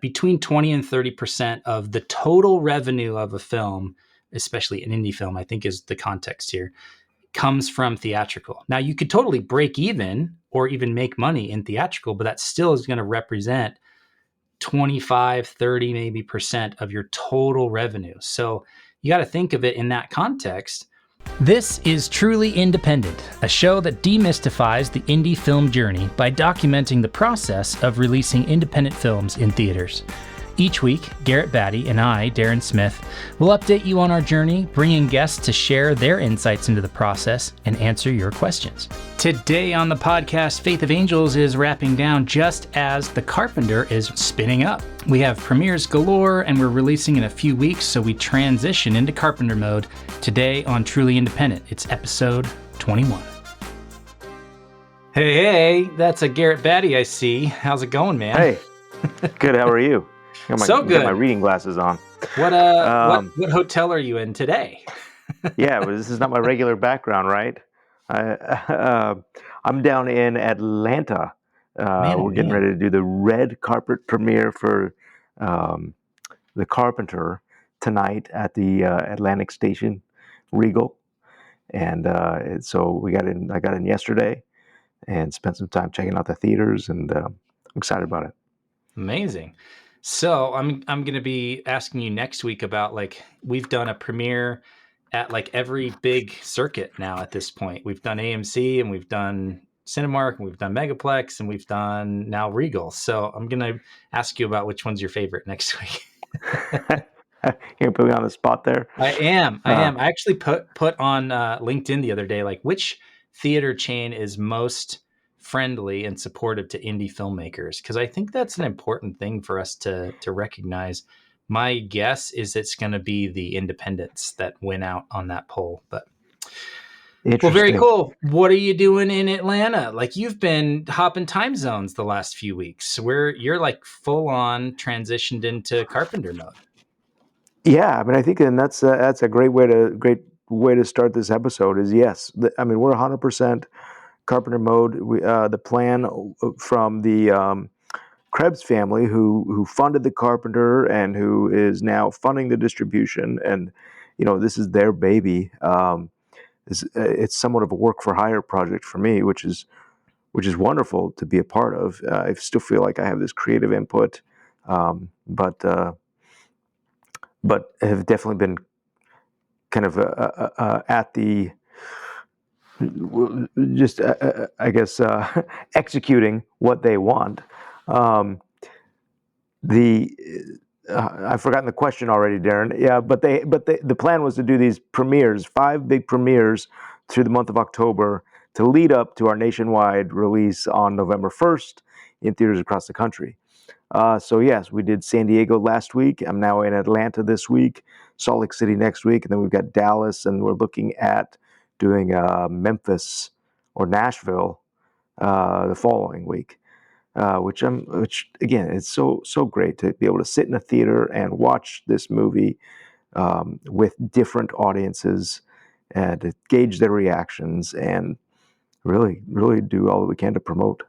between 20 and 30% of the total revenue of a film, especially an indie film, I think is the context here, comes from theatrical. Now, you could totally break even or even make money in theatrical, but that still is going to represent 25, 30 maybe percent of your total revenue. So you got to think of it in that context. This is Truly Independent, a show that demystifies the indie film journey by documenting the process of releasing independent films in theaters. Each week, Garrett Batty and I, Darren Smith, will update you on our journey, bringing guests to share their insights into the process and answer your questions. Today on the podcast, Faith of Angels is wrapping down just as The Carpenter is spinning up. We have premieres galore and we're releasing in a few weeks, so we transition into Carpenter Mode today on Truly Independent. It's episode 21. Hey, that's a Garrett Batty I see. How's it going, man? Hey, good. How are you? So good. Got my reading glasses on. What hotel are you in today? Yeah, but this is not my regular background, right? I'm down in Atlanta. We're getting ready to do the red carpet premiere for The Carpenter tonight at the Atlantic Station Regal, and so I got in yesterday and spent some time checking out the theaters, and I'm excited about it. Amazing. So I'm going to be asking you next week about, like, we've done a premiere at like every big circuit now at this point. We've done AMC and we've done Cinemark and we've done Megaplex and we've done now Regal. So I'm going to ask you about which one's your favorite next week. You're gonna put me on the spot there. I am. I actually put on LinkedIn the other day, like, which theater chain is most friendly and supportive to indie filmmakers, because I think that's an important thing for us to recognize. My guess is it's going to be the independents that win out on that poll. But well, very cool. What are you doing in Atlanta? Like, you've been hopping time zones the last few weeks, where you're like full on transitioned into Carpenter Mode. Yeah, I mean, I think, and that's a great way to start this episode. Is yes, I mean, we're 100% Carpenter Mode. The plan from the Krebs family, who funded The Carpenter and who is now funding the distribution, and this is their baby. It's somewhat of a work for hire project for me, which is wonderful to be a part of. I still feel like I have this creative input, but have definitely been kind of at the just I guess executing what they want. I've forgotten the question already, Darren. Yeah, but the plan was to do these premieres, 5 big premieres through the month of October to lead up to our nationwide release on November 1st in theaters across the country. So yes, we did San Diego last week. I'm now in Atlanta this week, Salt Lake City next week, and then we've got Dallas, and we're looking at doing Memphis or Nashville the following week. Which again, it's so great to be able to sit in a theater and watch this movie with different audiences and to gauge their reactions and really do all that we can to promote.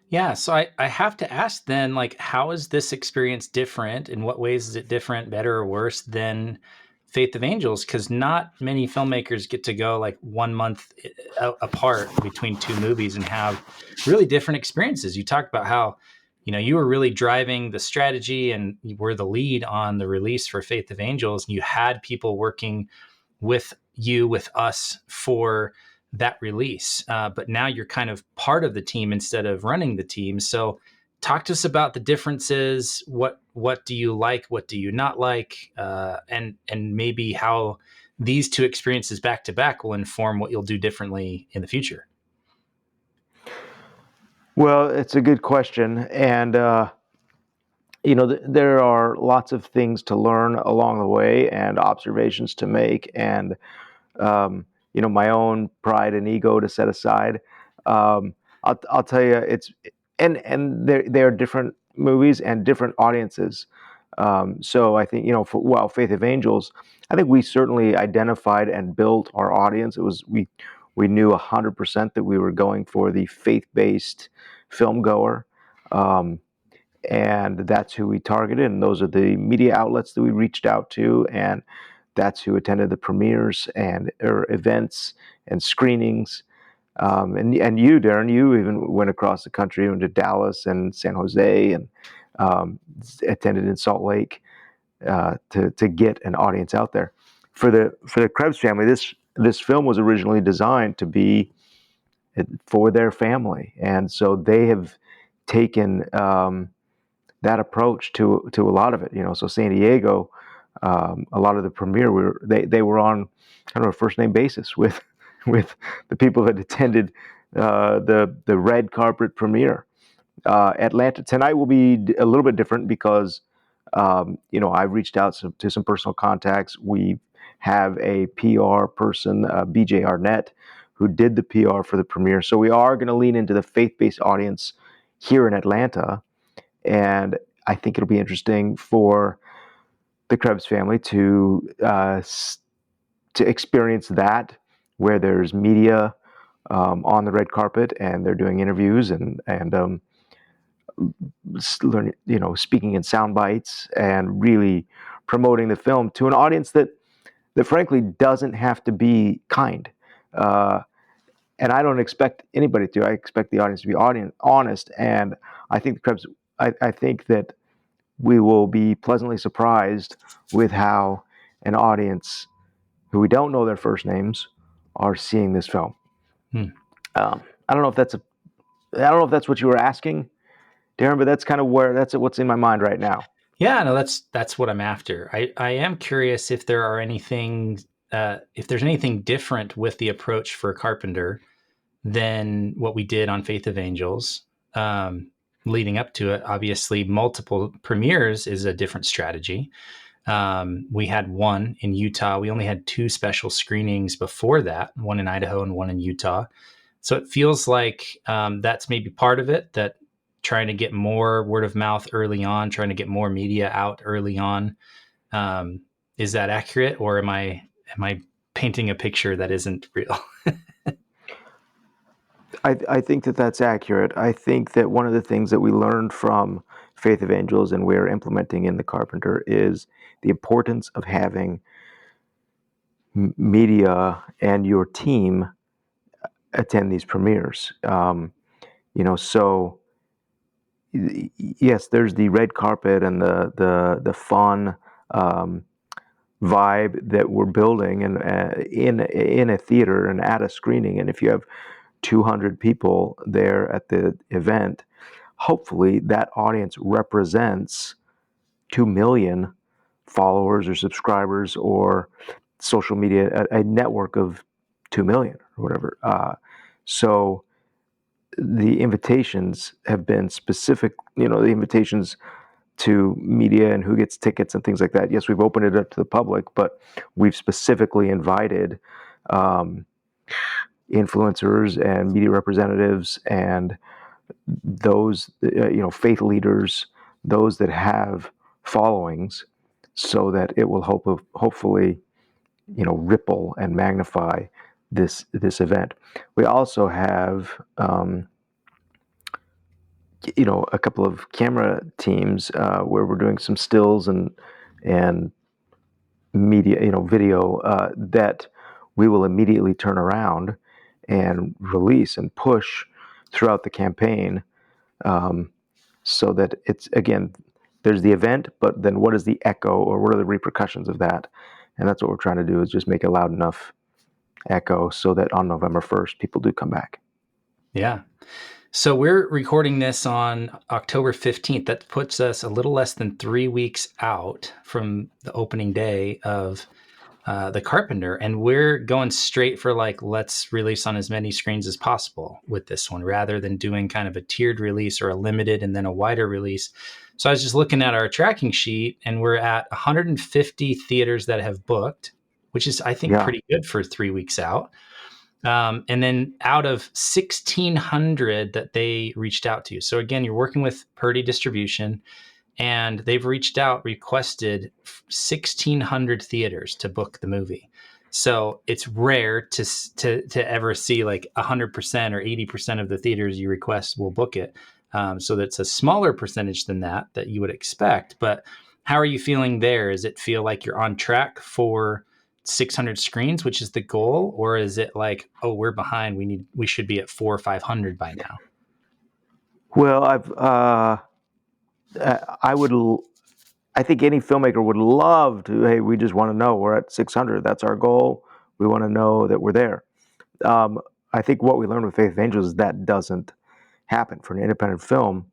Yeah, so I have to ask then, like, how is this experience different? In what ways is it different, better or worse than Faith of Angels? Because not many filmmakers get to go like 1 month apart between 2 movies and have really different experiences. You talked about how, you were really driving the strategy and you were the lead on the release for Faith of Angels, and you had people working with us for that release. But now you're kind of part of the team instead of running the team. So talk to us about the differences. What do you like? What do you not like? And maybe how these 2 experiences back to back will inform what you'll do differently in the future. Well, it's a good question. And, there are lots of things to learn along the way and observations to make. And, my own pride and ego to set aside. I'll tell you, and they are different movies and different audiences. So I think, for Faith of Angels, I think we certainly identified and built our audience. It was we knew 100% that we were going for the faith-based film goer, and that's who we targeted, and those are the media outlets that we reached out to, and that's who attended the premieres and events and screenings. And you, Darren, you even went across the country, went to Dallas and San Jose, and attended in Salt Lake to get an audience out there. For the Krebs family, this film was originally designed to be for their family, and so they have taken that approach to a lot of it. So San Diego, a lot of the premiere, they were on kind of a first name basis with with the people that attended the red carpet premiere. Atlanta tonight will be a little bit different because I've reached out to some personal contacts. We have a PR person, BJ Arnett, who did the PR for the premiere. So we are going to lean into the faith-based audience here in Atlanta, and I think it'll be interesting for the Krebs family to experience that, where there's media on the red carpet and they're doing interviews and learn, speaking in sound bites and really promoting the film to an audience that frankly doesn't have to be kind. And I don't expect anybody to. I expect the audience to be honest. And I think the Krebs. I think that we will be pleasantly surprised with how an audience who we don't know their first names are seeing this film. I don't know if that's what you were asking, Darren, but that's kind of what's in my mind right now. Yeah, no, that's what I'm after. I am curious if there are if there's anything different with the approach for Carpenter than what we did on Faith of Angels. Leading up to it, obviously, multiple premieres is a different strategy. We had one in Utah. We only had 2 special screenings before that, one in Idaho and one in Utah. So it feels like that's maybe part of it, that trying to get more word of mouth early on, trying to get more media out early on. Is that accurate, or am I painting a picture that isn't real? I think that that's accurate. I think that one of the things that we learned from Faith of Angels and we're implementing in the Carpenter is the importance of having media and your team attend these premieres. So yes, there's the red carpet and the fun vibe that we're building and in a theater and at a screening. And if you have 200 people there at the event, hopefully that audience represents 2 million followers or subscribers or social media, a network of 2 million or whatever. So the invitations have been specific, the invitations to media and who gets tickets and things like that. Yes, we've opened it up to the public, but we've specifically invited influencers and media representatives and those, faith leaders, those that have followings, so that it will hopefully, ripple and magnify this event. We also have, a couple of camera teams where we're doing some stills and media, video that we will immediately turn around and release and push throughout the campaign, so that it's, again, there's the event, but then what is the echo or what are the repercussions of that? And that's what we're trying to do, is just make a loud enough echo so that on November 1st, people do come back. Yeah. So we're recording this on October 15th. That puts us a little less than 3 weeks out from the opening day of the Carpenter, and we're going straight for let's release on as many screens as possible with this one, rather than doing kind of a tiered release or a limited and then a wider release. So I was just looking at our tracking sheet, and we're at 150 theaters that have booked, which is, I think, pretty good for 3 weeks out. And then out of 1,600 that they reached out to. So again, you're working with Purdy Distribution, and they've requested 1,600 theaters to book the movie. So it's rare to ever see 100% or 80% of the theaters you request will book it. So that's a smaller percentage than that you would expect. But how are you feeling there? Does it feel like you're on track for 600 screens, which is the goal? Or is it like, oh, we're behind. We should be at 400 or 500 by now? Well, I think any filmmaker would love to, hey, we just want to know we're at 600. That's our goal. We want to know that we're there. I think what we learned with Faith of Angels is that doesn't happen for an independent film.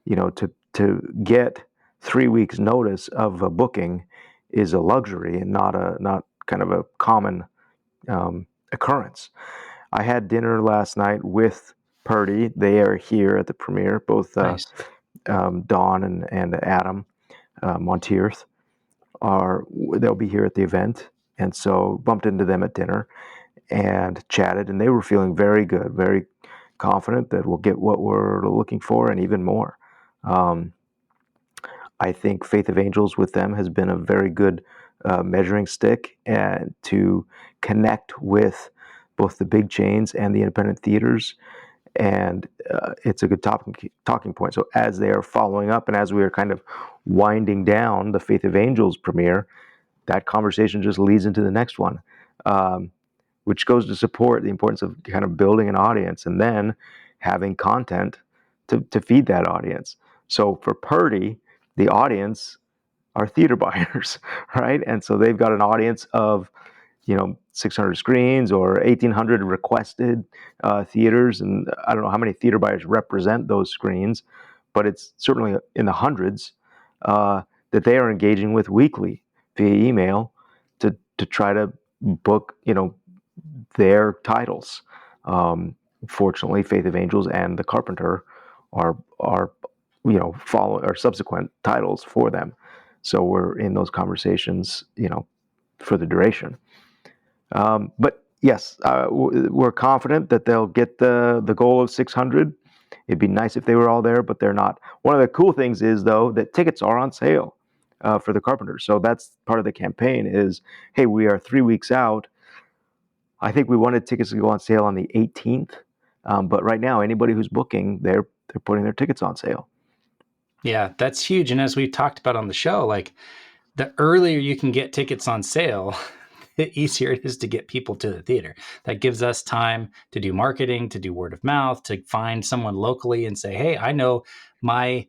To get 3 weeks notice of a booking is a luxury and not kind of a common occurrence. I had dinner last night with Purdy. They are here at the premiere, both Nice. Dawn and Adam Monteith they'll be here at the event, and so bumped into them at dinner and chatted, and they were feeling very good, very confident that we'll get what we're looking for and even more. I think Faith of Angels with them has been a very good measuring stick and to connect with both the big chains and the independent theaters. And it's a good talking point. So as they are following up and as we are kind of winding down the Faith of Angels premiere, that conversation just leads into the next one, which goes to support the importance of kind of building an audience and then having content to feed that audience. So for Purdy, the audience are theater buyers, right? And so they've got an audience of 600 screens or 1,800 requested theaters. And I don't know how many theater buyers represent those screens, but it's certainly in the hundreds that they are engaging with weekly via email to try to book, their titles. Fortunately, Faith of Angels and The Carpenter are subsequent titles for them. So we're in those conversations, for the duration. But yes, we're confident that they'll get the goal of 600. It'd be nice if they were all there, but they're not. One of the cool things is, though, that tickets are on sale for the Carpenter. So that's part of the campaign is, hey, we are 3 weeks out. I think we wanted tickets to go on sale on the 18th. But right now, anybody who's booking, they're putting their tickets on sale. Yeah, that's huge. And as we talked about on the show, like the earlier you can get tickets on sale, the easier it is to get people to the theater. That gives us time to do marketing, to do word of mouth, to find someone locally and say, hey, I know my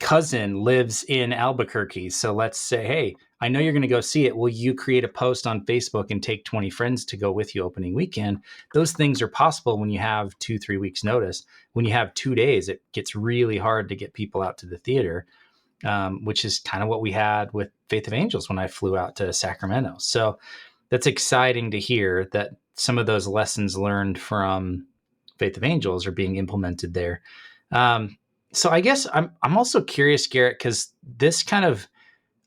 cousin lives in Albuquerque. So let's say, hey, I know you're going to go see it. Will you create a post on Facebook and take 20 friends to go with you opening weekend? Those things are possible when you have 2-3 weeks notice. When you have 2 days, it gets really hard to get people out to the theater, which is kind of what we had with Faith of Angels when I flew out to Sacramento. So that's exciting to hear that some of those lessons learned from Faith of Angels are being implemented there. So I guess I'm also curious, Garrett, because this kind of,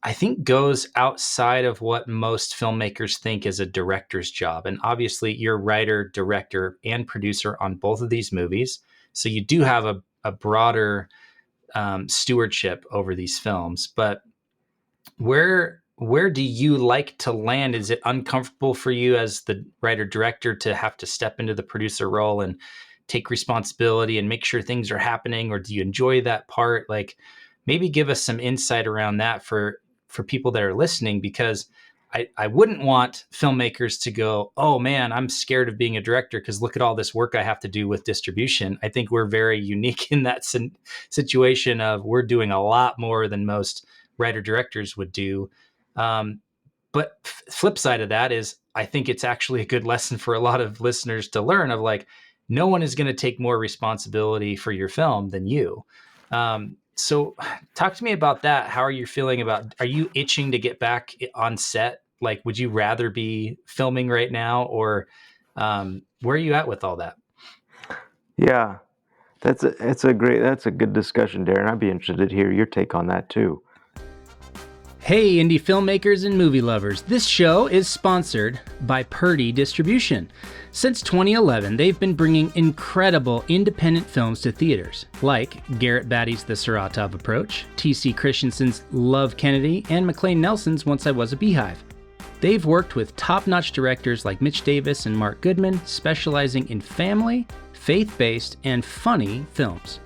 I think, goes outside of what most filmmakers think is a director's job. And obviously you're writer, director, and producer on both of these movies. So you do have a broader stewardship over these films. But where do you like to land? Is it uncomfortable for you as the writer director to have to step into the producer role and take responsibility and make sure things are happening? Or do you enjoy that part? Like, maybe give us some insight around that for people that are listening, because I wouldn't want filmmakers to go, oh man, I'm scared of being a director because look at all this work I have to do with distribution. I think we're very unique in that situation of we're doing a lot more than most writer directors would do. But flip side of that is, I think it's actually a good lesson for a lot of listeners to learn of, like, no one is going to take more responsibility for your film than you. So talk to me about that. How are you feeling are you itching to get back on set? Like, would you rather be filming right now, or where are you at with all that? Yeah, that's a good discussion, Darren. I'd be interested to hear your take on that too. Hey, indie filmmakers and movie lovers. This show is sponsored by Purdy Distribution. Since 2011, they've been bringing incredible independent films to theaters, like Garrett Batty's The Saratov Approach, T.C. Christensen's Love Kennedy, and McLean Nelson's Once I Was a Beehive. They've worked with top-notch directors like Mitch Davis and Mark Goodman, specializing in family, faith-based, and funny films.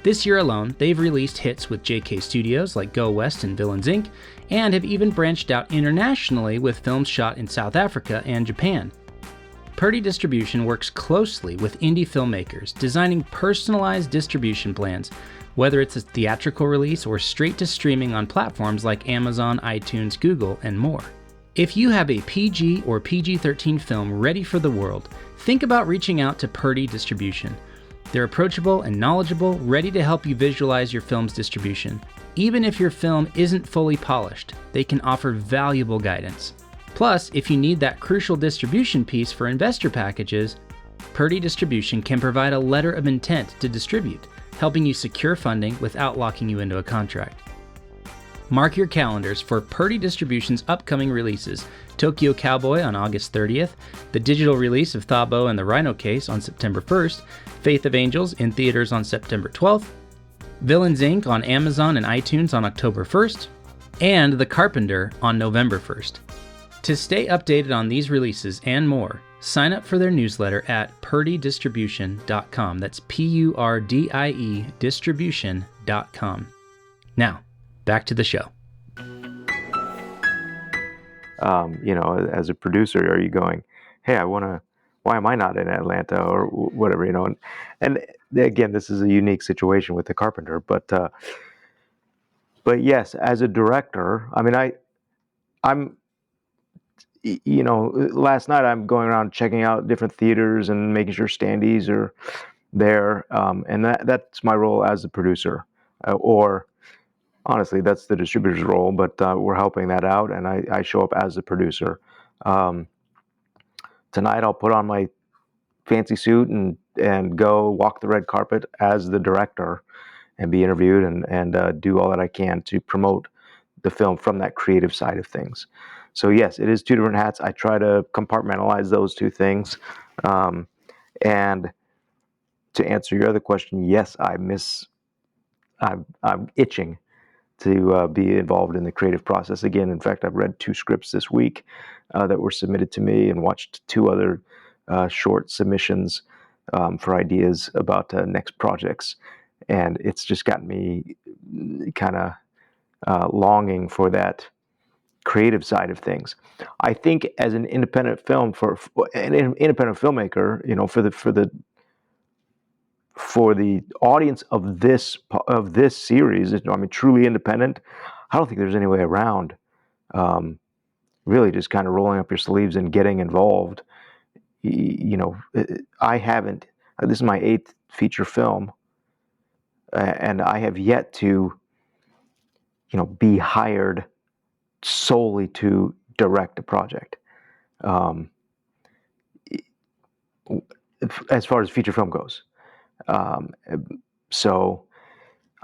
This year alone, they've released hits with JK Studios like Go West and Villains Inc., and have even branched out internationally with films shot in South Africa and Japan. Purdy Distribution works closely with indie filmmakers, designing personalized distribution plans, whether it's a theatrical release or straight to streaming on platforms like Amazon, iTunes, Google, and more. If you have a PG or PG-13 film ready for the world, think about reaching out to Purdy Distribution. They're approachable and knowledgeable, ready to help you visualize your film's distribution. Even if your film isn't fully polished, they can offer valuable guidance. Plus, if you need that crucial distribution piece for investor packages, Purdy Distribution can provide a letter of intent to distribute, helping you secure funding without locking you into a contract. Mark your calendars for Purdy Distribution's upcoming releases: Tokyo Cowboy on August 30th, the digital release of Thabo and the Rhino Case on September 1st, Faith of Angels in theaters on September 12th, Villains Inc. on Amazon and iTunes on October 1st, and The Carpenter on November 1st. To stay updated on these releases and more, sign up for their newsletter at purdydistribution.com. That's Purdie distribution.com. Now, back to the show. As a producer, are you going, hey, why am I not in Atlanta or whatever, and again, this is a unique situation with the Carpenter, but yes, as a director, I mean, I'm last night I'm going around checking out different theaters and making sure standees are there, and that's my role as a producer, or honestly, that's the distributor's role, but we're helping that out, and I show up as the producer. Tonight I'll put on my fancy suit and go walk the red carpet as the director and be interviewed and do all that I can to promote the film from that creative side of things. So yes, it is two different hats. I try to compartmentalize those two things. And to answer your other question, yes, I'm itching to be involved in the creative process again. In fact, I've read 2 scripts this week that were submitted to me, and watched 2 other short submissions for ideas about next projects. And it's just gotten me kind of longing for that creative side of things. I think as an independent for an independent filmmaker, for the audience of this series, truly independent, I don't think there's any way around really just kind of rolling up your sleeves and getting involved. I haven't. This is my 8th feature film, and I have yet to, be hired solely to direct a project. As far as feature film goes. So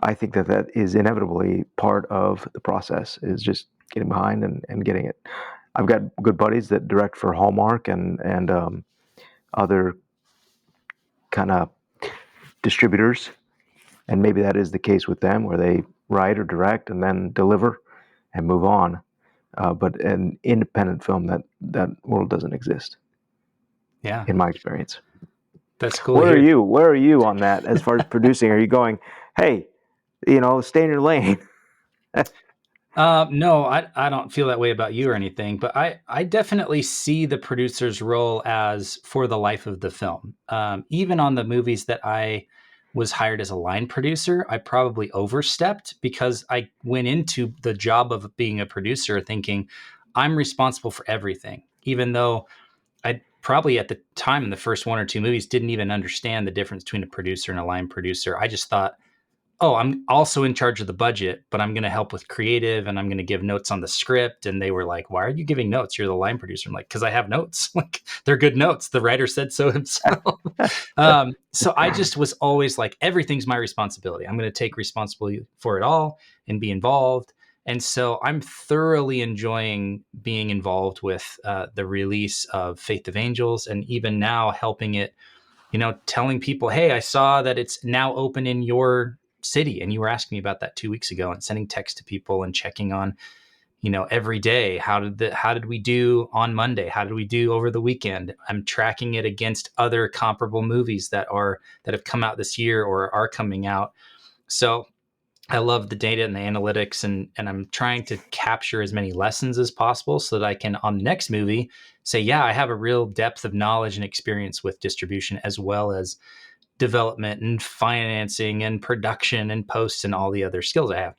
I think that is inevitably part of the process, is just getting behind and getting it. I've got good buddies that direct for Hallmark and other kind of distributors, and maybe that is the case with them, where they write or direct and then deliver and move on. But an independent film, that world doesn't exist. Yeah, in my experience. That's cool. Where are you on that as far as producing? Are you going, hey, stay in your lane? No, I don't feel that way about you or anything, but I definitely see the producer's role as for the life of the film. Even on the movies that I was hired as a line producer, I probably overstepped, because I went into the job of being a producer thinking I'm responsible for everything, even though I probably at the time in the first 1 or 2 movies didn't even understand the difference between a producer and a line producer. I just thought, oh, I'm also in charge of the budget, but I'm going to help with creative and I'm going to give notes on the script. And they were like, why are you giving notes? You're the line producer. I'm like, because I have notes. Like, they're good notes. The writer said so himself. So I just was always like, everything's my responsibility. I'm going to take responsibility for it all and be involved. And so I'm thoroughly enjoying being involved with the release of Faith of Angels, and even now helping it, telling people, hey, I saw that it's now open in your city, and you were asking me about that 2 weeks ago, and sending text to people and checking on, every day. How did we do on Monday? How did we do over the weekend? I'm tracking it against other comparable movies that have come out this year or are coming out. So I love the data and the analytics, and I'm trying to capture as many lessons as possible so that I can, on the next movie, say, yeah, I have a real depth of knowledge and experience with distribution, as well as development and financing and production and post and all the other skills I have.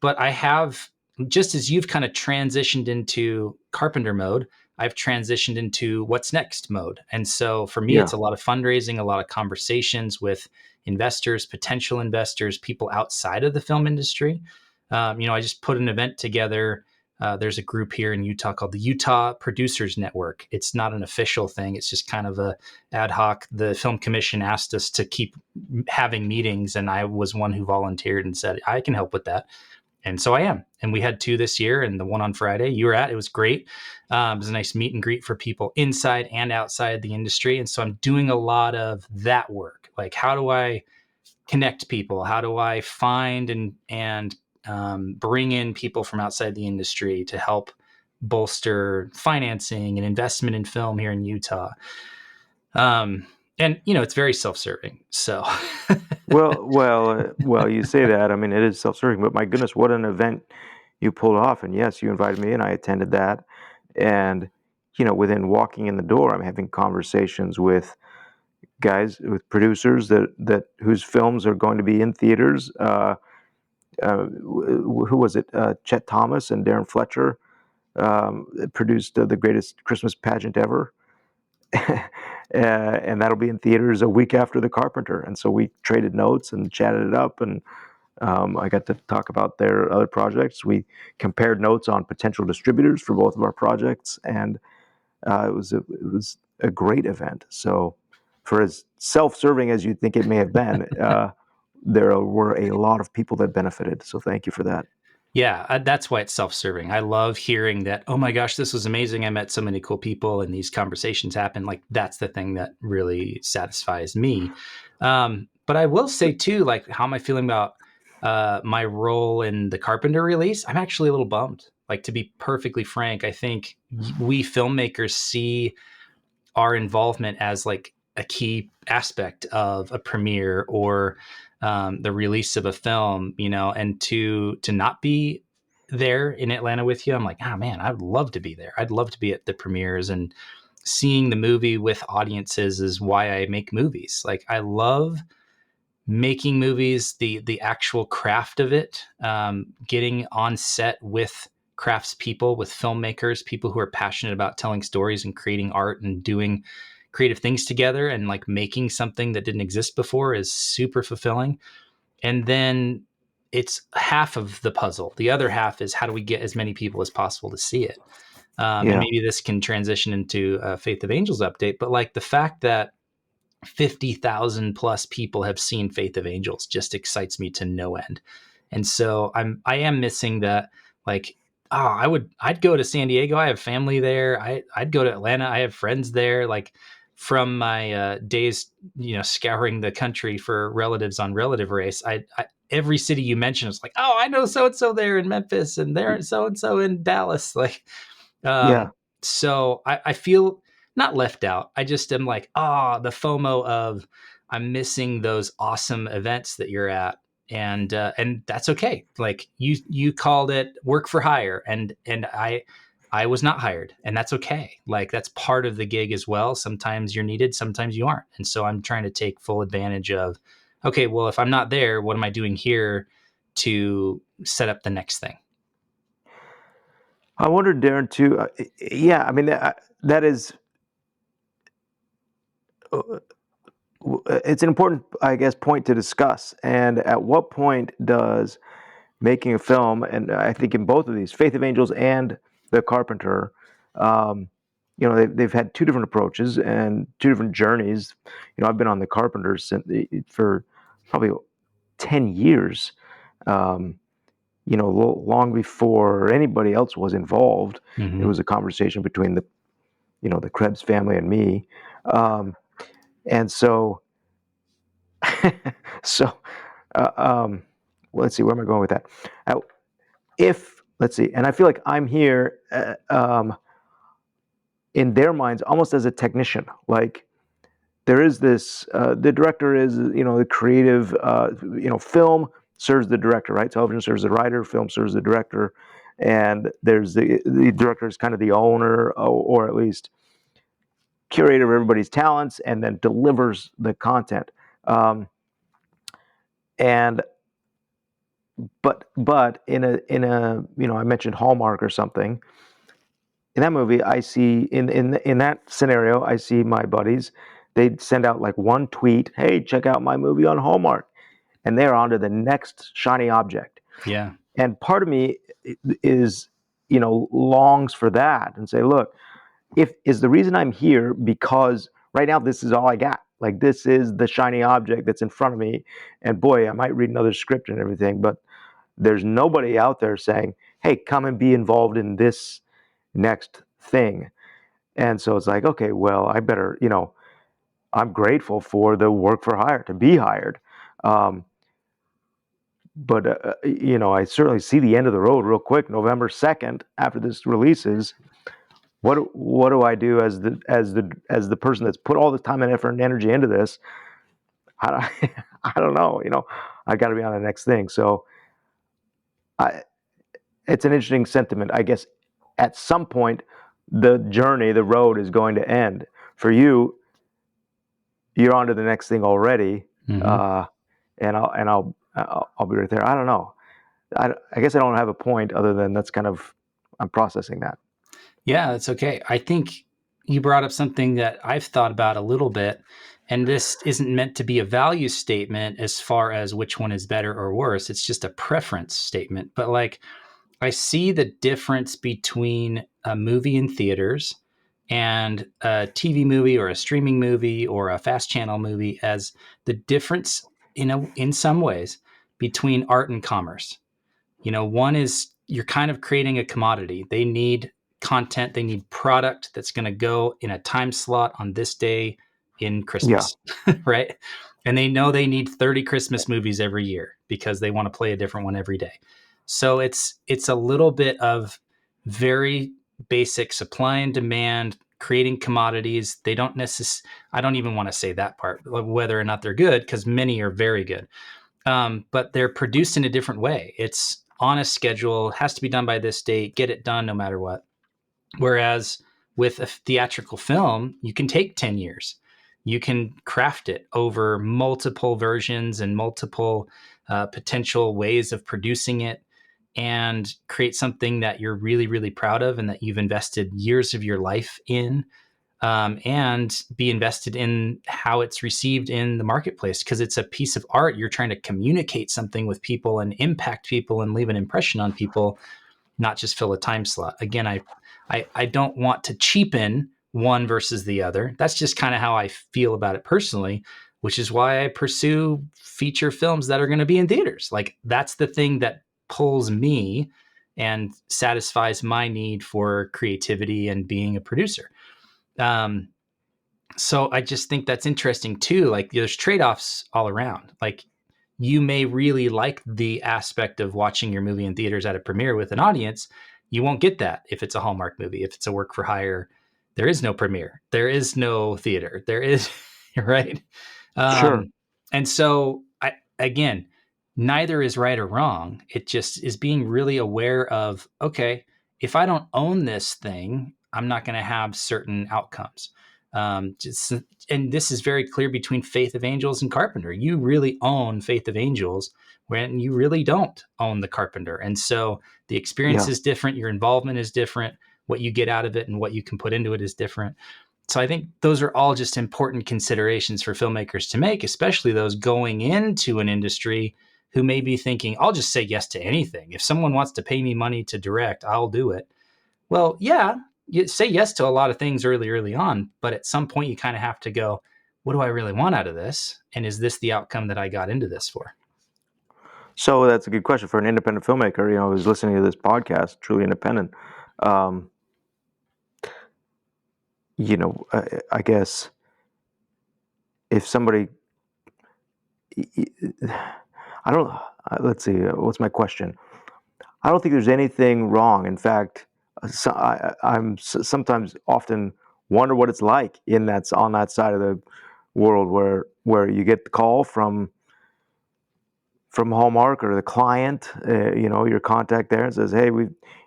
But I have, just as you've kind of transitioned into Carpenter mode, I've transitioned into what's next mode. And so for me, Yeah. it's a lot of fundraising, a lot of conversations with investors, potential investors, people outside of the film industry. I just put an event together. There's a group here in Utah called the Utah Producers Network. It's not an official thing. It's just kind of a ad hoc. The film commission asked us to keep having meetings, and I was one who volunteered and said, I can help with that. And so I am. And we had 2 this year, and the one on Friday you were at, it was great. It was a nice meet and greet for people inside and outside the industry. And so I'm doing a lot of that work. Like, how do I connect people? How do I find and bring in people from outside the industry to help bolster financing and investment in film here in Utah? And it's very self-serving. So Well, you say that. I mean, it is self-serving, but my goodness, what an event you pulled off. And yes, you invited me and I attended that. And, within walking in the door, I'm having conversations with guys, with producers that whose films are going to be in theaters. Who was it? Chet Thomas and Darren Fletcher produced the greatest Christmas pageant ever. And that'll be in theaters a week after The Carpenter. And so we traded notes and chatted it up, and I got to talk about their other projects. We compared notes on potential distributors for both of our projects, and it was a great event. So, for as self-serving as you think it may have been, there were a lot of people that benefited. So thank you for that. yeah, that's why it's self-serving. I love hearing that, oh my gosh, this was amazing. I met so many cool people and these conversations happen. Like, that's the thing that really satisfies me. But I will say too, like, how am I feeling about my role in the Carpenter release? I'm actually a little bummed. Like, to be perfectly frank, I think we filmmakers see our involvement as like a key aspect of a premiere or the release of a film, and to not be there in Atlanta with you, I'm like, oh man, I'd love to be there. I'd love to be at the premieres, and seeing the movie with audiences is why I make movies. Like, I love making movies, the actual craft of it, getting on set with craftspeople, with filmmakers, people who are passionate about telling stories and creating art and doing creative things together, and like making something that didn't exist before is super fulfilling. And then it's half of the puzzle. The other half is, how do we get as many people as possible to see it? And Yeah, maybe this can transition into a Faith of Angels update, but like the fact that 50,000 plus people have seen Faith of Angels just excites me to no end. And so I am missing that. Like, I'd go to San Diego. I have family there. I'd go to Atlanta. I have friends there. Like, from my days, scouring the country for relatives on Relative Race, every city you mentioned was like, oh, I know so and so there in Memphis, and there so and so in Dallas. Like, yeah. so I feel not left out. I just am like, the FOMO of, I'm missing those awesome events that you're at. And that's okay. Like, you called it work for hire, and I was not hired, and that's okay. Like, that's part of the gig as well. Sometimes you're needed, sometimes you aren't. And so I'm trying to take full advantage of, okay, well, if I'm not there, what am I doing here to set up the next thing? I wonder, Darren, too. Yeah, I mean, that is, uh, it's an important, I guess, point to discuss. And at what point does making a film, and I think in both of these, Faith of Angels and The Carpenter, um, they've had two different approaches and two different journeys. I've been on The Carpenter for probably 10 years. Um, long before anybody else was involved, it Mm-hmm. was a conversation between the Krebs family and me. Um, and so, so, uh, um, let's see, where am I going with that? Uh, if, let's see, and I feel like I'm here in their minds almost as a technician. Like, there is this. The director is, the creative. Film serves the director, right? Television serves the writer. Film serves the director, and there's the director is kind of the owner, or at least curator of everybody's talents, and then delivers the content. Um, and but in a I mentioned Hallmark or something. In that movie, I see in that scenario, I see my buddies. They'd send out like one tweet, "Hey, check out my movie on Hallmark," and they're on to the next shiny object. Yeah. And part of me is, longs for that and say, look, if is the reason I'm here because right now this is all I got. Like this is the shiny object that's in front of me, and boy, I might read another script and everything, but there's nobody out there saying, "Hey, come and be involved in this next thing." And so it's like, okay, well, I better, I'm grateful for the work for hire to be hired. Um, but I certainly see the end of the road real quick. November 2nd, after this releases, what do I do as the person that's put all the time and effort and energy into this? I don't know. I got to be on the next thing. So I, it's an interesting sentiment. I guess at some point, the road is going to end. For you, you're on to the next thing already, Mm-hmm. uh, and I'll be right there. I don't know. I guess I don't have a point other than that's kind of I'm processing that. Yeah, that's okay. I think you brought up something that I've thought about a little bit, and this isn't meant to be a value statement as far as which one is better or worse. It's just a preference statement. But like, I see the difference between a movie in theaters and a TV movie or a streaming movie or a fast channel movie as the difference in some ways between art and commerce. One is you're kind of creating a commodity. They need content, they need product that's going to go in a time slot on this day in Yeah, Christmas, right? And they know they need 30 Christmas movies every year because they want to play a different one every day. So it's a little bit of very basic supply and demand, creating commodities. They don't necessarily, I don't even want to say that part, whether or not they're good, because many are very good. But they're produced in a different way. It's on a schedule, has to be done by this date, get it done no matter what. Whereas with a theatrical film, you can take 10 years. You can craft it over multiple versions and multiple potential ways of producing it and create something that you're really, really proud of and that you've invested years of your life in, and be invested in how it's received in the marketplace because it's a piece of art. You're trying to communicate something with people and impact people and leave an impression on people, not just fill a time slot. Again, I don't want to cheapen one versus the other. That's just kind of how I feel about it personally, which is why I pursue feature films that are going to be in theaters. Like that's the thing that pulls me and satisfies my need for creativity and being a producer. Um, so I just think that's interesting too. Like there's trade-offs all around. Like you may really like the aspect of watching your movie in theaters at a premiere with an audience. You won't get that if it's a Hallmark movie. If it's a work for hire, there is no premiere. There is no theater. There is, right? sure. And so again, neither is right or wrong. It just is being really aware of, okay, if I don't own this thing, I'm not going to have certain outcomes. Just, and this is very clear between Faith of Angels and Carpenter. You really own Faith of Angels when you really don't own the Carpenter. And so the experience Yeah. is different. Your involvement is different. What you get out of it and what you can put into it is different. So I think those are all just important considerations for filmmakers to make, especially those going into an industry who may be thinking, I'll just say yes to anything. If someone wants to pay me money to direct, I'll do it. Well, yeah, you say yes to a lot of things early on, but at some point you kind of have to go, what do I really want out of this? And is this the outcome that I got into this for? So that's a good question for an independent filmmaker. Who's listening to this podcast, truly independent. Um, I guess if somebody, I don't. Let's see. What's my question? I don't think there's anything wrong. In fact, I'm sometimes often wonder what it's like on that side of the world where you get the call from Hallmark or the client, your contact there, and says, "Hey,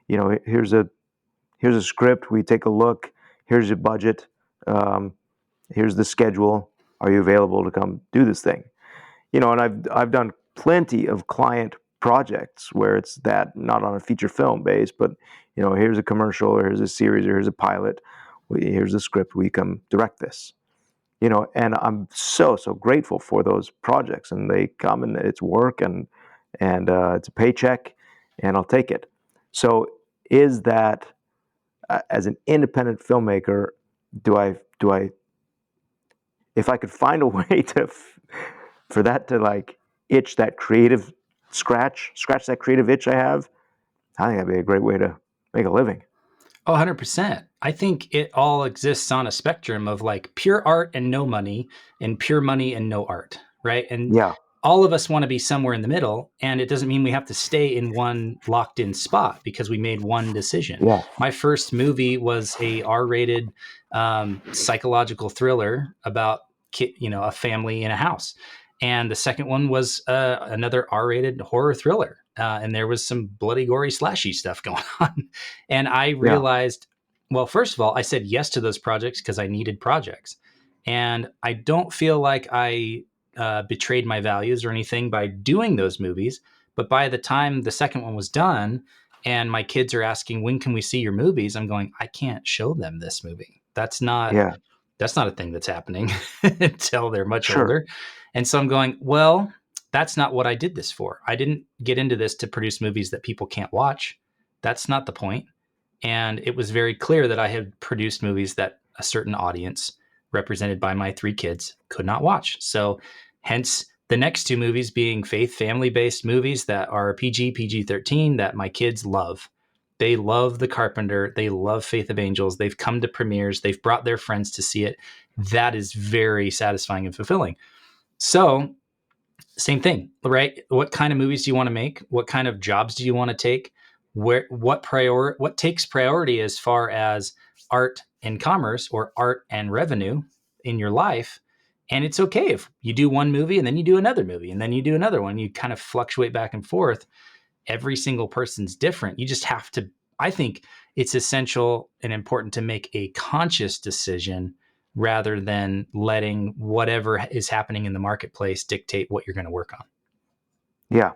here's a script. We take a look. Here's your budget. Um, here's the schedule. Are you available to come do this thing?" And I've done plenty of client projects where it's that, not on a feature film base, but here's a commercial, or here's a series, or here's a pilot. Here's a script. We come direct this. And I'm so grateful for those projects, and they come, and it's work, and it's a paycheck, and I'll take it. So, is that as an independent filmmaker, do I if I could find a way for that to like itch that creative scratch that creative itch I have, I think that'd be a great way to make a living. Oh, 100%. I think it all exists on a spectrum of like pure art and no money, and pure money and no art, right? And Yeah. all of us want to be somewhere in the middle, and it doesn't mean we have to stay in one locked in spot because we made one decision. Yeah. My first movie was a R-rated psychological thriller about a family in a house, and the second one was another R-rated horror thriller, and there was some bloody, gory, slashy stuff going on. And I realized, well, first of all, I said yes to those projects because I needed projects, and I don't feel like I betrayed my values or anything by doing those movies. But by the time the second one was done and my kids are asking, when can we see your movies? I'm going, I can't show them this movie. That's not a thing that's happening until they're much older. And so I'm going, well, that's not what I did this for. I didn't get into this to produce movies that people can't watch. That's not the point. And it was very clear that I had produced movies that a certain audience, represented by my 3 kids, could not watch. So hence the next 2 movies being faith, family-based movies that are PG-13 that my kids love. They love The Carpenter. They love Faith of Angels. They've come to premieres. They've brought their friends to see it. That is very satisfying and fulfilling. So same thing, right? What kind of movies do you want to make? What kind of jobs do you want to take? What takes priority as far as art and commerce, or art and revenue in your life? And it's okay if you do one movie and then you do another movie and then you do another one. You kind of fluctuate back and forth. Every single person's different. You just have to, I think it's essential and important to make a conscious decision rather than letting whatever is happening in the marketplace dictate what you're going to work on. Yeah.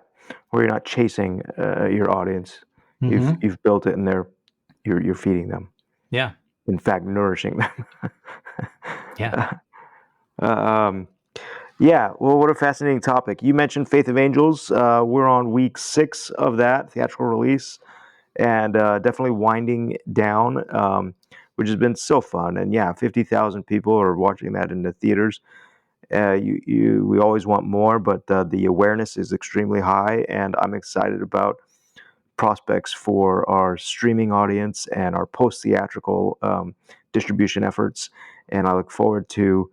Where you're not chasing your audience. Mm-hmm. You've built it, and you're feeding them. Yeah. In fact, nourishing them. Yeah. Yeah. Well, what a fascinating topic. You mentioned Faith of Angels. We're on week 6 of that theatrical release, and definitely winding down, which has been so fun. And yeah, 50,000 people are watching that in the theaters. We always want more, but the awareness is extremely high, and I'm excited about prospects for our streaming audience and our post-theatrical distribution efforts. And I look forward to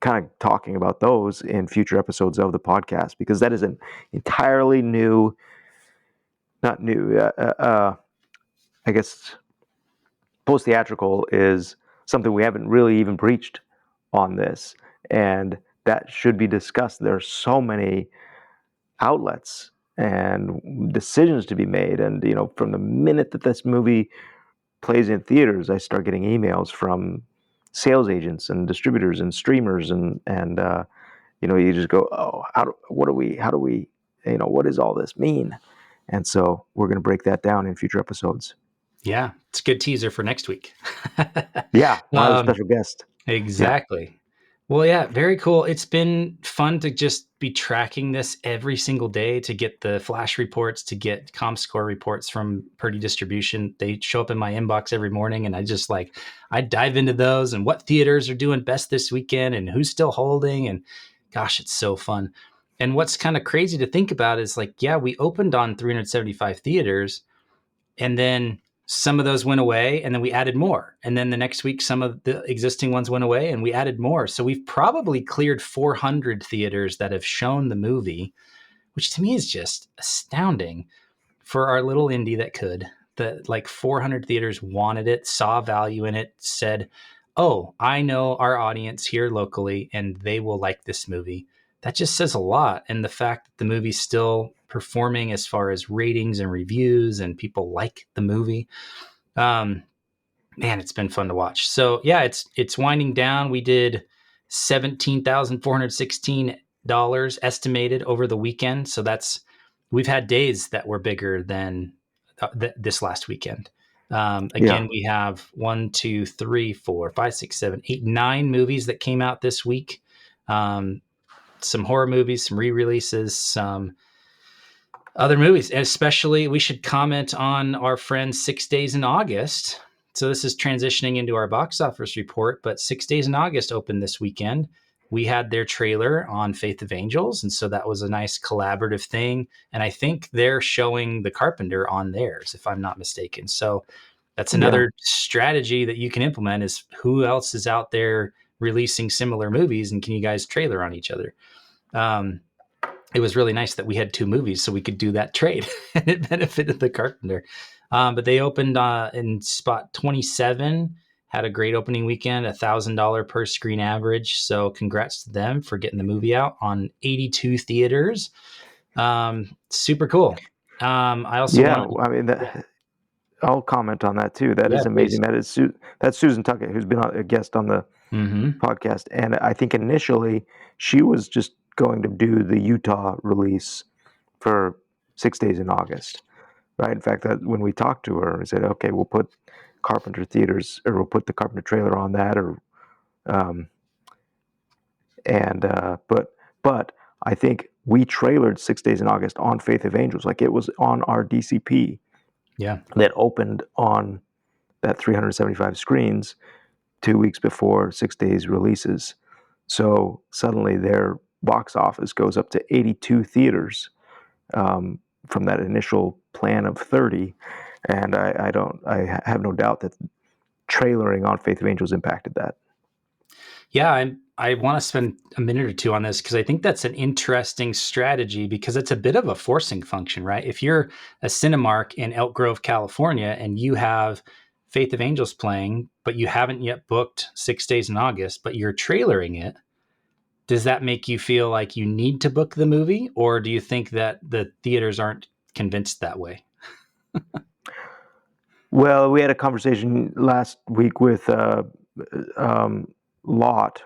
kind of talking about those in future episodes of the podcast, because that is an entirely new, not new, I guess post-theatrical is something we haven't really even breached on this, and that should be discussed. There are so many outlets and decisions to be made, and from the minute that this movie plays in theaters, I start getting emails from sales agents and distributors and streamers, and you just go, oh, what does all this mean? And so we're going to break that down in future episodes. Yeah, it's a good teaser for next week. Yeah, we'll have a special guest. Exactly. Yeah. Well, yeah, very cool. It's been fun to just be tracking this every single day, to get the flash reports, to get ComScore reports from Purdy Distribution. They show up in my inbox every morning, and I dive into those and what theaters are doing best this weekend and who's still holding. And gosh, it's so fun. And what's kind of crazy to think about is like, yeah, we opened on 375 theaters, and then some of those went away, and then we added more. And then the next week, some of the existing ones went away and we added more. So we've probably cleared 400 theaters that have shown the movie, which to me is just astounding for our little indie that could. That like 400 theaters wanted it, saw value in it, said, oh, I know our audience here locally and they will like this movie. That just says a lot. And the fact that the movie's still performing as far as ratings and reviews and people like the movie. Um, Man, it's been fun to watch. So yeah, it's winding down. We did $17,416 estimated over the weekend. So we've had days that were bigger than this last weekend. Yeah. Again, we have 1, 2, 3, 4, 5, 6, 7, 8, 9 movies that came out this week. Some horror movies, some re-releases, some other movies. And especially, we should comment on our friend 6 Days in August. So this is transitioning into our box office report, but 6 Days in August opened this weekend. We had their trailer on Faith of Angels, and so that was a nice collaborative thing. And I think they're showing the Carpenter on theirs, if I'm not mistaken. So that's Yeah. another strategy that you can implement: is who else is out there releasing similar movies, and can you guys trailer on each other? It was really nice that we had 2 movies so we could do that trade, and it benefited the Carpenter. But they opened in spot 27, had a great opening weekend, $1,000 per screen average. So congrats to them for getting the movie out on 82 theaters. Super cool. I also Yeah. wanted to, I mean, yeah, I'll comment on that too. That yeah, is please. amazing. That's Susan Tuckett, who's been a guest on the Mm-hmm. podcast. And I think initially she was just going to do the Utah release for 6 Days in August, right? In fact, that when we talked to her, we said, okay, we'll put Carpenter theaters, or we'll put the Carpenter trailer on that, or um, and but I think we trailered 6 Days in August on Faith of Angels, like it was on our DCP Yeah. that opened on that 375 screens 2 weeks before 6 Days releases. So suddenly their box office goes up to 82 theaters from that initial plan of 30. And I have no doubt that trailering on Faith of Angels impacted that. Yeah, I want to spend a minute or two on this because I think that's an interesting strategy, because it's a bit of a forcing function, right? If you're a Cinemark in Elk Grove, California, and you have Faith of Angels playing, but you haven't yet booked 6 Days in August, but you're trailering it, does that make you feel like you need to book the movie, or do you think that the theaters aren't convinced that way? Well, we had a conversation last week with um, Lott,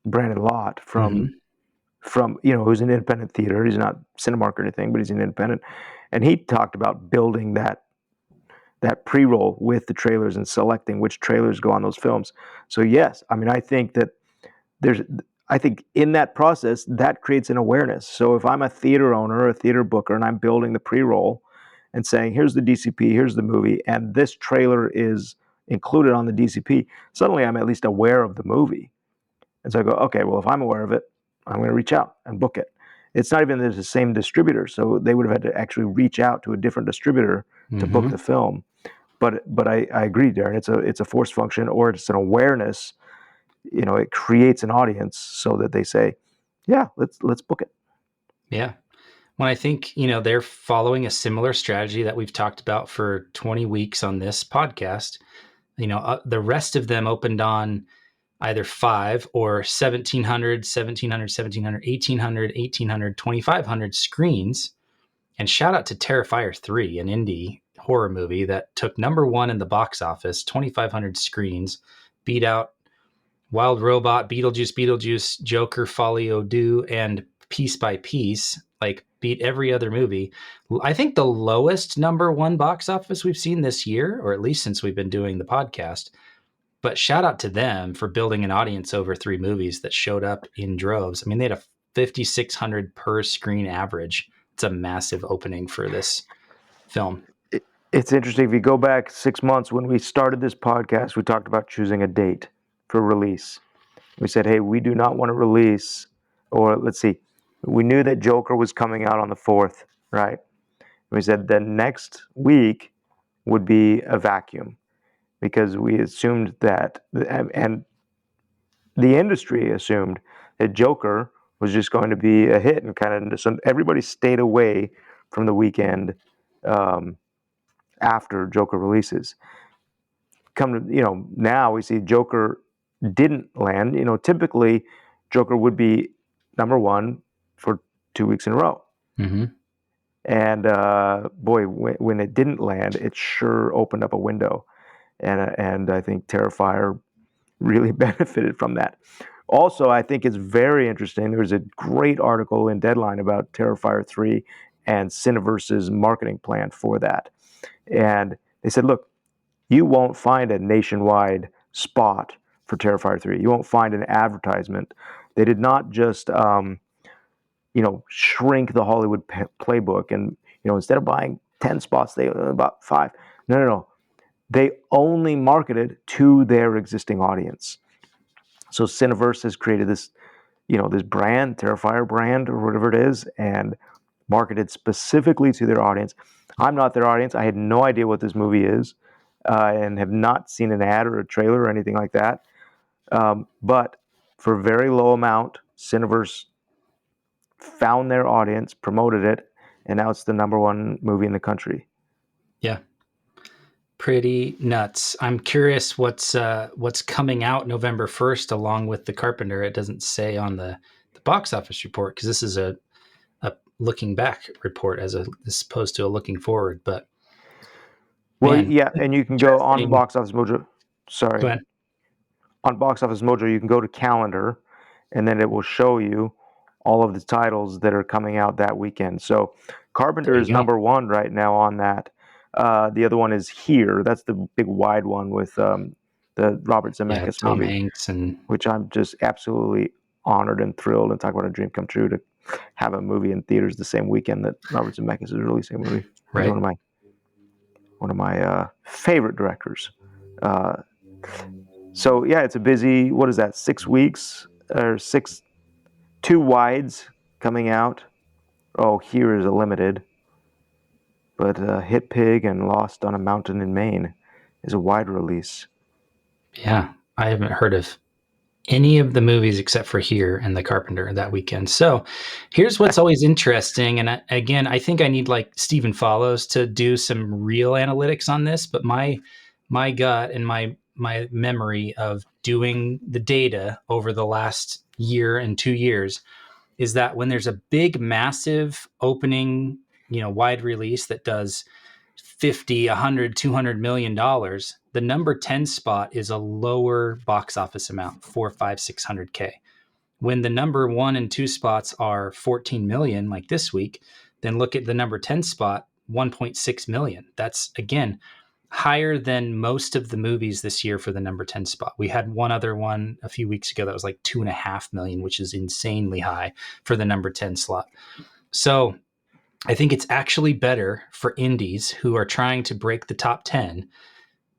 Brandon Lott Mm-hmm. from who's an independent theater. He's not Cinemark or anything, but he's an independent, and he talked about building that pre-roll with the trailers and selecting which trailers go on those films. So yes, I mean, there's I think in that process that creates an awareness. So if I'm a theater owner or a theater booker and I'm building the pre-roll and saying, here's the DCP, here's the movie, and this trailer is included on the DCP, suddenly I'm at least aware of the movie. And so I go, okay, well, if I'm aware of it, I'm going to reach out and book it. It's not even the same distributor, so they would have had to actually reach out to a different distributor to book Mm-hmm. the film. But I agree, Darren. It's a force function, or it's an awareness. It creates an audience so that they say, yeah, let's book it. Yeah. When I think, they're following a similar strategy that we've talked about for 20 weeks on this podcast. The rest of them opened on either 5 or 1,700, 1,700, 1,700, 1,800, 1,800, 2,500 screens. And shout out to Terrifier 3, an indie horror movie that took number 1 in the box office, 2,500 screens, beat out Wild Robot, Beetlejuice, Joker, Folly Do, and Piece by Piece, like beat every other movie. I think the lowest number 1 box office we've seen this year, or at least since we've been doing the podcast. But shout out to them for building an audience over 3 movies that showed up in droves. I mean, they had a 5,600 per screen average. It's a massive opening for this film. It's interesting. If you go back 6 months when we started this podcast, we talked about choosing a date for release. We said, hey, we do not want to release, or let's see, we knew that Joker was coming out on the 4th, right? We said the next week would be a vacuum because we assumed that, and the industry assumed that Joker was just going to be a hit, and kind of, so everybody stayed away from the weekend um, after Joker releases. Come to, now we see Joker didn't land, typically Joker would be number one for 2 weeks in a row. Mm-hmm. And boy, when it didn't land, it sure opened up a window. And I think Terrifier really benefited from that. Also, I think it's very interesting. There was a great article in Deadline about Terrifier 3 and Cineverse's marketing plan for that. And they said, look, you won't find a nationwide spot for Terrifier 3. You won't find an advertisement. They did not just, shrink the Hollywood playbook and, instead of buying 10 spots, they bought 5. No. They only marketed to their existing audience. So Cineverse has created this, this brand, Terrifier brand or whatever it is, and marketed specifically to their audience. I'm not their audience. I had no idea what this movie is, and have not seen an ad or a trailer or anything like that. But for a very low amount, Cineverse found their audience, promoted it, and now it's the number one movie in the country. Yeah. Pretty nuts. I'm curious what's coming out November 1st along with the Carpenter. It doesn't say on the box office report because this is a looking back report as opposed to a looking forward. But yeah, and you can go on Box Office Mojo. Sorry. Go ahead. On Box Office Mojo, you can go to calendar, and then it will show you all of the titles that are coming out that weekend. So Carpenter is number one right now on that. The other one is Here. That's the big wide one with the Robert Zemeckis Tom movie, Hanks, which I'm just absolutely honored and thrilled, and talk about a dream come true to have a movie in theaters the same weekend that Robert Zemeckis is releasing a movie. Right. He's one of my favorite directors. So yeah, it's a busy. What is that? 6 weeks or 2 wides coming out. Oh, Here is a limited. But Hit Pig and Lost on a Mountain in Maine is a wide release. Yeah, I haven't heard of any of the movies except for Here and The Carpenter that weekend. So here's what's always interesting. And again, I think I need like Stephen Follows to do some real analytics on this. But my gut and my memory of doing the data over the last year and 2 years is that when there's a big, massive opening, wide release that does 50, 100, 200 million dollars, the number 10 spot is a lower box office amount, 4, 5, 600K. When the number 1 and 2 spots are 14 million, like this week, then look at the number 10 spot, 1.6 million. That's again higher than most of the movies this year for the number 10 spot. We had one other one a few weeks ago that was like 2.5 million, which is insanely high for the number 10 slot. So I think it's actually better for indies who are trying to break the top 10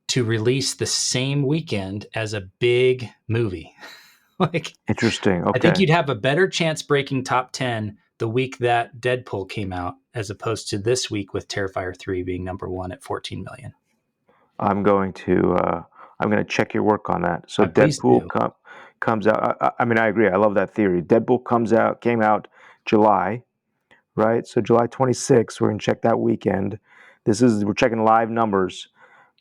to release the same weekend as a big movie. Interesting. Okay. I think you'd have a better chance breaking top 10 the week that Deadpool came out as opposed to this week with Terrifier 3 being number 1 at 14 million. I'm going to check your work on that. So Deadpool comes out. I mean, I agree. I love that theory. Deadpool came out July, right? So July 26th, we're going to check that weekend. We're checking live numbers.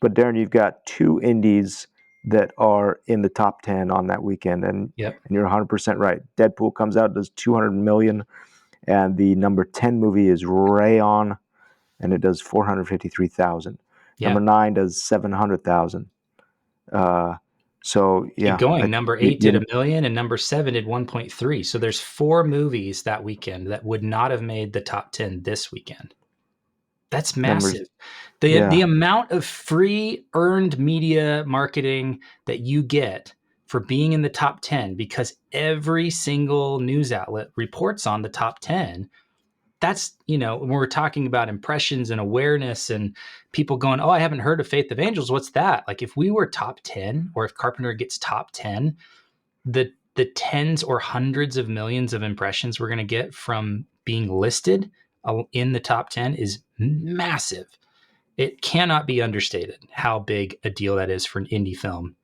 But Darren, you've got 2 indies that are in the top 10 on that weekend. And you're 100% right. Deadpool comes out, does 200 million. And the number 10 movie is Rayon, and it does 453,000. Yeah. Number 9 does 700,000. So yeah, keep going. Number 8 did 1 million, and number 7 did 1.3. So there's 4 movies that weekend that would not have made the top 10 this weekend. That's massive. The amount of free earned media marketing that you get for being in the top 10 because every single news outlet reports on the top 10. That's, when we're talking about impressions and awareness and people going, oh, I haven't heard of Faith of Angels. What's that? Like if we were top 10 or if Carpenter gets top 10, the tens or hundreds of millions of impressions we're going to get from being listed in the top 10 is massive. It cannot be understated how big a deal that is for an indie film.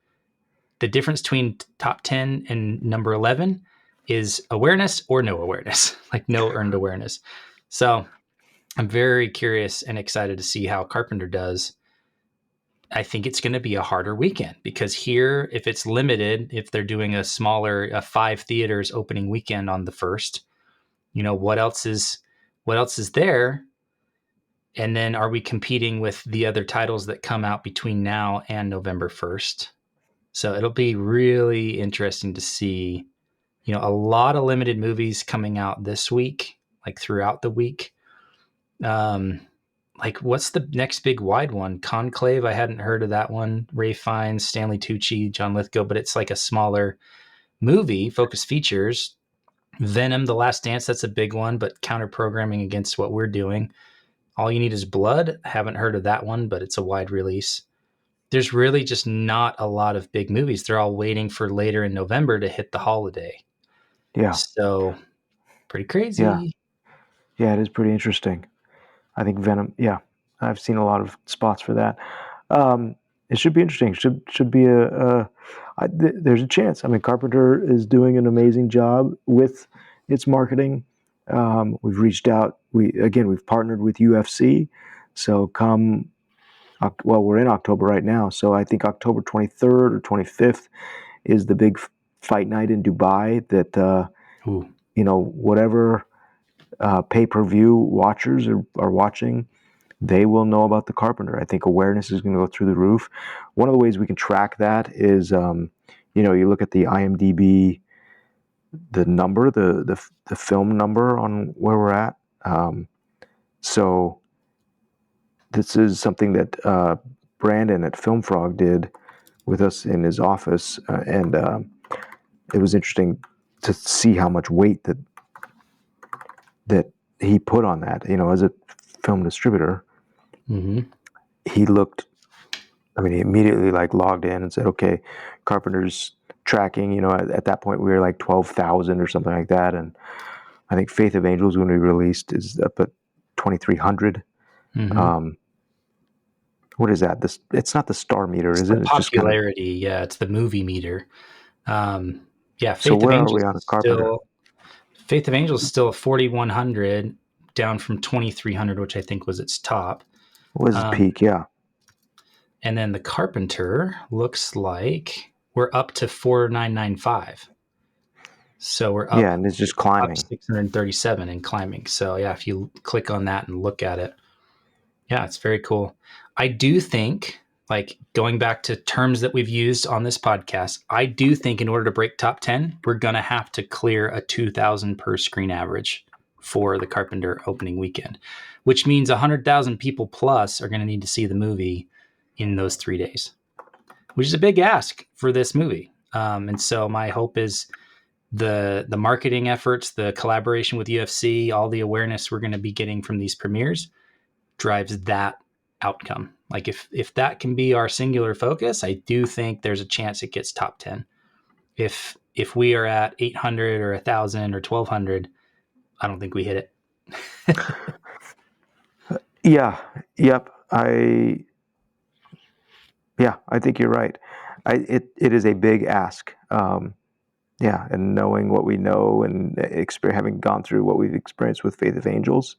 The difference between top 10 and number 11 is awareness or no awareness, like no earned awareness. So I'm very curious and excited to see how Carpenter does I think it's going to be a harder weekend, because here, if it's limited, if they're doing a 5 theaters opening weekend on the first, what else is there? And then are we competing with the other titles that come out between now and November 1st? So it'll be really interesting to see, a lot of limited movies coming out this week, like throughout the week. Like, what's the next big wide one? Conclave, I hadn't heard of that one. Ray Fiennes, Stanley Tucci, John Lithgow, but it's like a smaller movie, focus features. Venom, The Last Dance, that's a big one, but counter programming against what we're doing. All You Need Is Blood, haven't heard of that one, but it's a wide release. There's really just not a lot of big movies. They're all waiting for later in November to hit the holiday. Yeah. So pretty crazy. Yeah, it is pretty interesting. I think Venom, yeah, I've seen a lot of spots for that. It should be interesting. Should be there's a chance. I mean, Carpenter is doing an amazing job with its marketing. We've reached out. We've partnered with UFC. So we're in October right now. So I think October 23rd or 25th is the big fight night in Dubai that, whatever pay-per-view watchers are watching, they will know about the Carpenter. I think awareness is going to go through the roof. One of the ways we can track that is, you look at the IMDb, the number, the film number on where we're at. So this is something that Brandon at Film Frog did with us in his office, and it was interesting to see how much weight that he put on that. As a film distributor, he looked. I mean, he immediately logged in and said, "Okay, Carpenter's tracking." At that point, we were like 12,000 or something like that, and I think Faith of Angels, when we released, is up at 2,300. What is that? It's not the star meter, is it? It's popularity. Yeah, it's the movie meter. Faith So of where are Angels we on Carpenter? Faith of Angels is still 4,100, down from 2,300, which I think was its top. What was his peak? Yeah. And then the Carpenter looks like we're up to 4,995. So we're up. Yeah, and it's just climbing. Up 637 and climbing. So yeah, if you click on that and look at it, yeah, it's very cool. I do think, going back to terms that we've used on this podcast, I do think in order to break top 10, we're going to have to clear a 2,000 per screen average for the Carpenter opening weekend, which means 100,000 people plus are going to need to see the movie in those 3 days, which is a big ask for this movie. And so my hope is the marketing efforts, the collaboration with UFC, all the awareness we're going to be getting from these premieres drives that outcome. If that can be our singular focus, I do think there's a chance it gets top 10. If we are at 800 or 1,000 or 1,200, I don't think we hit it. Yeah. Yep. I think you're right. It is a big ask. And knowing what we know and having gone through what we've experienced with Faith of Angels,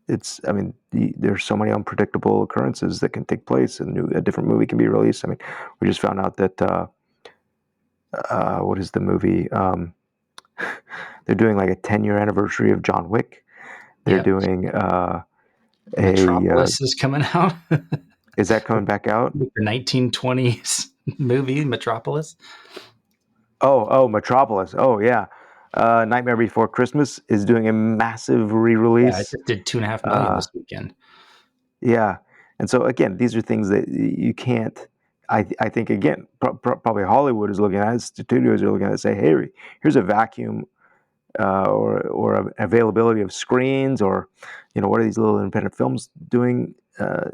there's so many unpredictable occurrences that can take place, and a different movie can be released. I mean, we just found out that what is the movie? They're doing like a 10-year anniversary of John Wick. They're doing Metropolis is coming out. Is that coming back out? The 1920s movie Metropolis. Oh, Metropolis. Oh, yeah. Nightmare Before Christmas is doing a massive re-release. Yeah, it just did $2.5 million this weekend. Yeah, and so again, these are things that you can't. I think again, probably Hollywood is looking at it, studios are looking at it and say, "Hey, here's a vacuum, or an availability of screens, or what are these little independent films doing?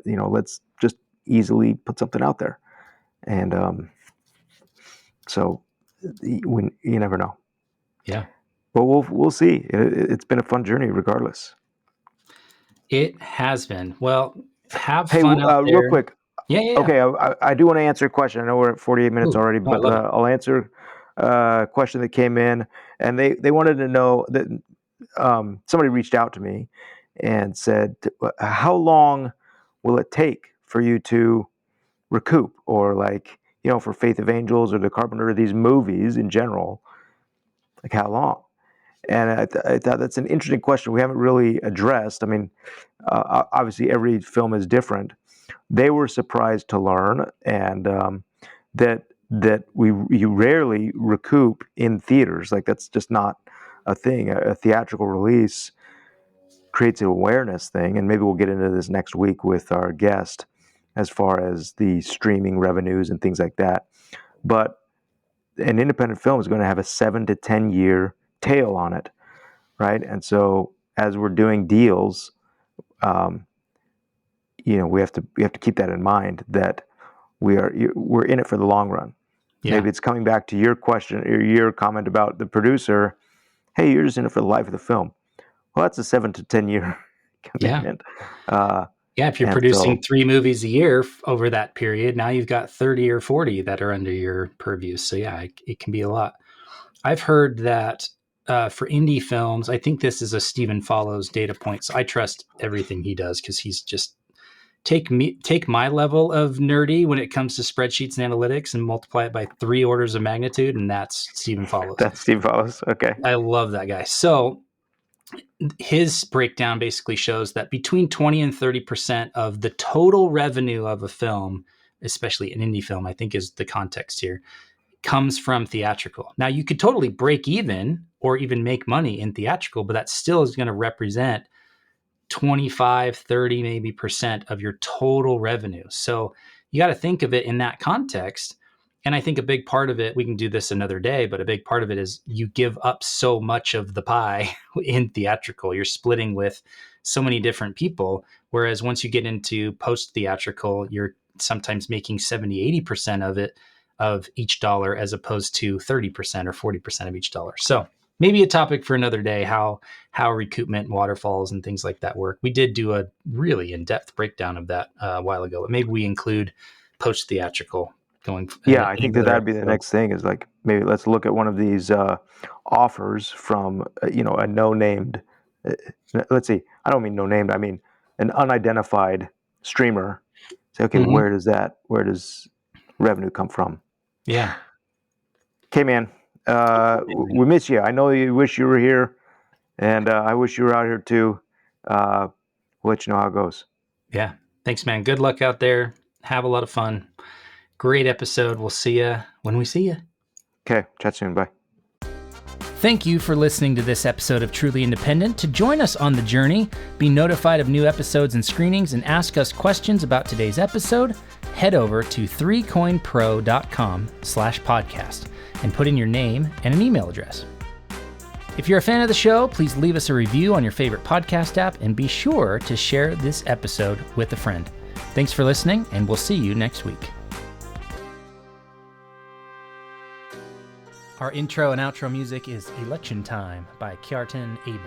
Let's just easily put something out there." And so when you never know. Yeah. But we'll see. It's been a fun journey, regardless. It has been. Well, have fun out there. Real quick. Yeah. Okay, I do want to answer a question. I know we're at 48 minutes already, but I'll answer a question that came in, and they wanted to know that somebody reached out to me and said, "How long will it take for you to recoup, or like, for Faith of Angels or the Carpenter, these movies in general, like how long? And I thought that's an interesting question we haven't really addressed. I mean, obviously every film is different. They were surprised to learn, and that you rarely recoup in theaters. Like, that's just not a thing. A theatrical release creates an awareness thing, and maybe we'll get into this next week with our guest as far as the streaming revenues and things like that. But an independent film is going to have a 7 to 10 year tail on it, right? And so as we're doing deals, we have to keep that in mind, that we're in it for the long run. Yeah. Maybe it's coming back to your question or your comment about the producer. Hey, you're just in it for the life of the film. Well, that's a 7 to 10 year commitment. Yeah, if you're producing 3 movies a year over that period, now you've got 30 or 40 that are under your purview. So yeah, it can be a lot. I've heard that for indie films, I think this is a Stephen Follows data point. So I trust everything he does, because he's just take my level of nerdy when it comes to spreadsheets and analytics and multiply it by 3 orders of magnitude, and that's Stephen Follows. That's Stephen Follows. Okay. I love that guy. So his breakdown basically shows that between 20 and 30% of the total revenue of a film, especially an indie film, I think is the context here, comes from theatrical. Now, you could totally break even or even make money in theatrical, but that still is going to represent 25, 30 maybe percent of your total revenue. So you got to think of it in that context. And I think a big part of it, we can do this another day, but a big part of it is you give up so much of the pie in theatrical. You're splitting with so many different people. Whereas once you get into post-theatrical, you're sometimes making 70, 80% of it, of each dollar, as opposed to 30% or 40% of each dollar. So maybe a topic for another day, how recoupment, waterfalls, and things like that work. We did do a really in-depth breakdown of that a while ago, but maybe we include post-theatrical going. Yeah, I think that'd be the next thing, is like, maybe let's look at one of these offers from a no-named, let's see, I don't mean no-named, I mean an unidentified streamer. Say, okay, where does revenue come from? Yeah. Okay, man, we miss you. I know you wish you were here, and I wish you were out here too. We'll let you know how it goes. Yeah, thanks, man. Good luck out there. Have a lot of fun. Great episode. We'll see you when we see you. Okay, chat soon. Bye. Thank you for listening to this episode of Truly Independent. To join us on the journey, be notified of new episodes and screenings, and ask us questions about today's episode, head over to 3coinpro.com/podcast and put in your name and an email address. If you're a fan of the show, please leave us a review on your favorite podcast app, and be sure to share this episode with a friend. Thanks for listening, and we'll see you next week. Our intro and outro music is Election Time by Kjartan Abel.